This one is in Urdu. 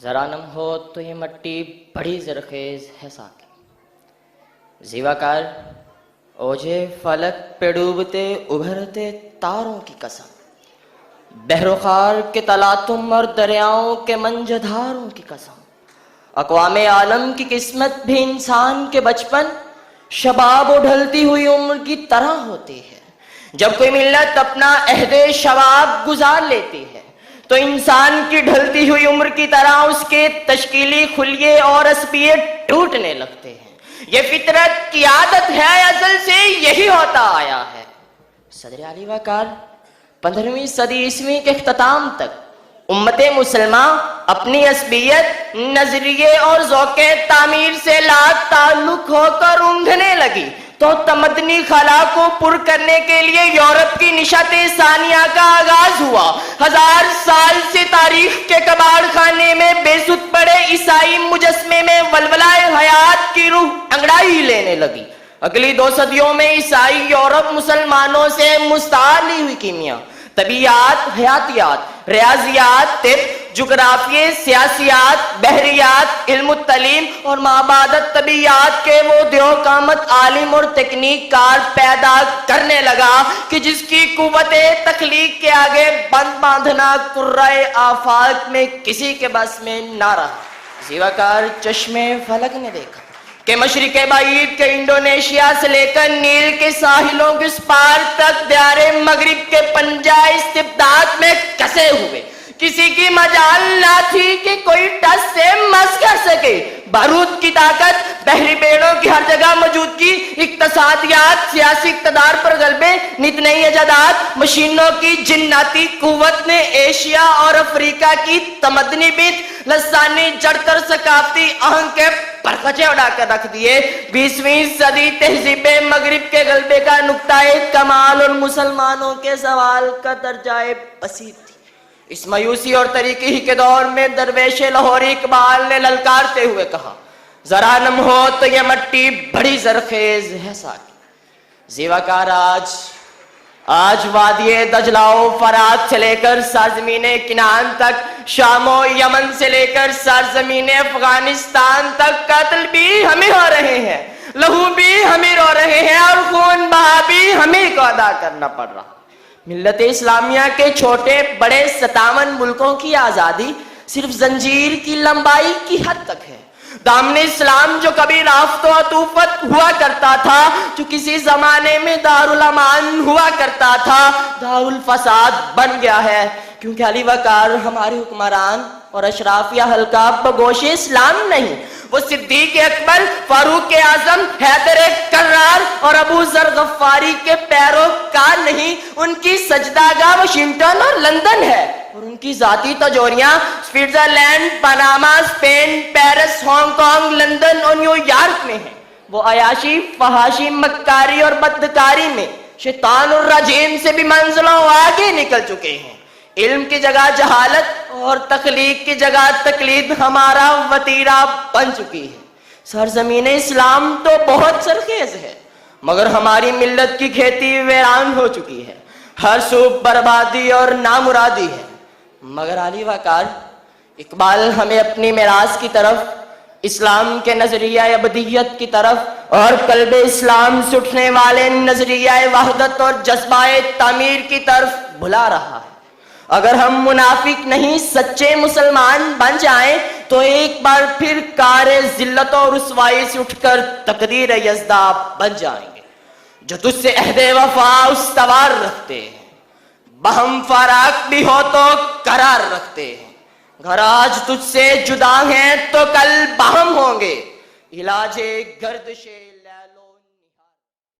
ذرا نم ہو تو یہ مٹی بڑی زرخیز ہے ساقی. زیواکار اوجھے فلک پہ ڈوبتے ابھرتے تاروں کی قسم، بحر کے تلاطم اور دریاؤں کے منجدھاروں کی قسم. اقوام عالم کی قسمت بھی انسان کے بچپن، شباب و ڈھلتی ہوئی عمر کی طرح ہوتی ہے. جب کوئی ملت اپنا عہد شباب گزار لیتی ہے تو انسان کی ڈھلتی ہوئی عمر کی طرح اس کے تشکیلی خلیے اور عصبیے ٹوٹنے لگتے ہیں. یہ فطرت کی عادت ہے، ازل سے یہی ہوتا آیا ہے. صدر علی وقار 15ویں صدی عیسوی کے اختتام تک امت مسلمہ اپنی عصبیت، نظریے اور ذوق تعمیر سے لا تعلق ہو کر اونگھنے لگی تو تمدنی خلا کو پر کرنے کے لیے یورپ کی نشست ثانیہ کا آغاز ہوا. 1000 سال سے تاریخ کے کباڑ خانے میں بے سود پڑے عیسائی مجسمے میں ولولہ حیات کی روح انگڑائی لینے لگی. اگلی 2 صدیوں میں عیسائی یورپ مسلمانوں سے مستعار لی ہوئی کیمیا، طبیعیات، حیاتیات، ریاضیات، طب، جغرافیے، سیاسیات، بحریات، علم التعلیم اور مابعدت طبیعیات کے وہ دیو قامت عالم اور تکنیک کار پیدا کرنے لگا کہ جس کی قوت تخلیق کے آگے بند باندھنا قرۂ آفاق میں کسی کے بس میں نہ رہا. زیواکار چشمے فلک نے دیکھا کہ مشرق بعید کے انڈونیشیا سے لے کر نیل کے ساحلوں کے اس پار تک دیار مغرب کے پنجہ استبداد میں کسے ہوئے. کسی کی مجال نہ تھی کہ کوئی ٹس سے مس کر سکے. بارود کی طاقت، بحری بیڑوں کی ہر جگہ موجودگی، اقتصادیات، سیاسی اقتدار پر غلبے، نت نئی ایجادات، مشینوں کی جناتی قوت نے ایشیا اور افریقہ کی تمدنی بیت، لسانی جڑ کر ثقافتی آہنگ کے پرخچے اڑا کر رکھ دیے. 20ویں صدی تہذیب مغرب کے غلبے کا نقطہ کمال اور مسلمانوں کے زوال کا درجہ بسیط تھی. اس مایوسی اور طریقی ہی کے دور میں درویش لاہوری اقبال نے للکارتے ہوئے کہا، ذرا نم ہو تو یہ مٹی بڑی زرخیز ہے ساقی. زیواکار آج وادی دجلہ و فرات سے لے کر سرزمین کنعان تک، شام و یمن سے لے کر سرزمین افغانستان تک قتل بھی ہمیں ہو رہے ہیں، لہو بھی ہمیں رو رہے ہیں اور خون بہا بھی ہمیں کو ادا کرنا پڑ رہا. ملت اسلامیہ کے چھوٹے بڑے 57 ملکوں کی آزادی صرف زنجیر کی لمبائی کی حد تک ہے. دامن اسلام جو کبھی رافت و عطوفت ہوا کرتا تھا، جو کسی زمانے میں دارالامان ہوا کرتا تھا، دارالفساد بن گیا ہے. کیونکہ علی وقار ہمارے حکمران اور اشرافیہ حلقہ بگوش اسلام نہیں، وہ صدیق اکبر، فاروق اعظم، حیدر کرار اور ابو ذر غفاری کے پیروکار نہیں. ان کی سجدہ گاہ واشنگٹن اور لندن ہے اور ان کی ذاتی تجوریاں Switzerland, Panama, Spain, Paris, Hong Kong, London اور نیو یارک میں ہیں. وہ عیاشی، فحاشی، مکاری اور بدکاری میں شیطان الرجیم سے بھی منزلوں آگے نکل چکے ہیں. علم کی جگہ جہالت اور تخلیق کی جگہ تقلید ہمارا وتیرہ بن چکی ہے. سرزمین اسلام تو بہت سرخیز ہے مگر ہماری ملت کی کھیتی ویران ہو چکی ہے. ہر سو بربادی اور نامرادی ہے. مگر علی وقار اقبال ہمیں اپنی میراث کی طرف، اسلام کے نظریہ ابدیت کی طرف اور قلب اسلام سے اٹھنے والے نظریہ وحدت اور جذبہ تعمیر کی طرف بلا رہا ہے. اگر ہم منافق نہیں سچے مسلمان بن جائیں تو ایک بار پھر کار ذلت اور رسوائی سے اٹھ کر تقدیر یزدہ بن جائیں گے. جو تجھ سے عہد وفا استوار رکھتے ہیں، بہم فراق بھی ہو تو قرار رکھتے ہیں. گھر آج تجھ سے جدا ہیں تو کل باہم ہوں گے. علاج گردش